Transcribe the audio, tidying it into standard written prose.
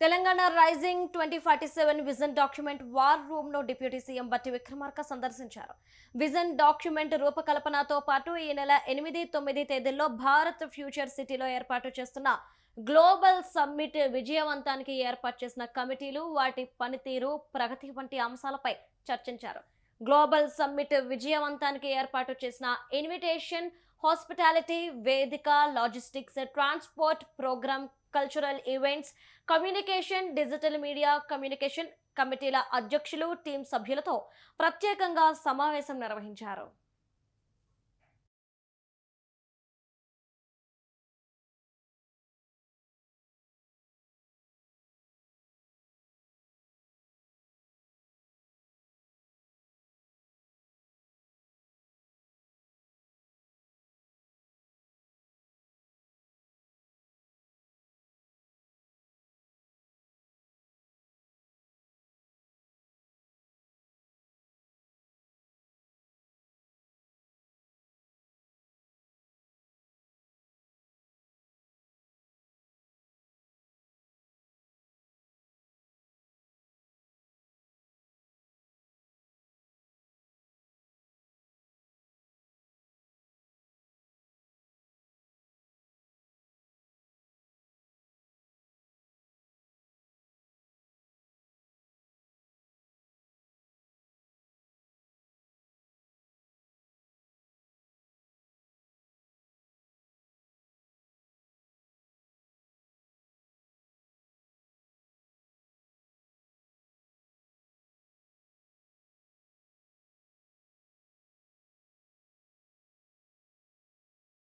Telangana rising 2047 vision document war room ను deputy CM Bhatti Vikramarka సందర్శించారు. Vision document రూపకల్పనతో పాటు ఈ నెల 8, 9 తేదీల్లో భారత్ ఫ్యూచర్ సిటీలో ఏర్పాటు చేస్తున్న గ్లోబల్ సమ్మిట్ విజయవంతానికి ఏర్పాటు చేసిన కమిటీలు, వాటి పనితీరు, ప్రగతి వంటి అంశాలపై చర్చించారు. గ్లోబల్ సమ్మిట్ విజయవంతానికి ఏర్పాటు చేసిన ఇన్విటేషన్, హాస్పిటాలిటీ, వేదిక, logistics, transport, program, cultural events, communication, digital media communication కమిటీల అధ్యక్షులు, టీం సభ్యులతో ప్రత్యేకంగా సమావేశం నిర్వహించారు.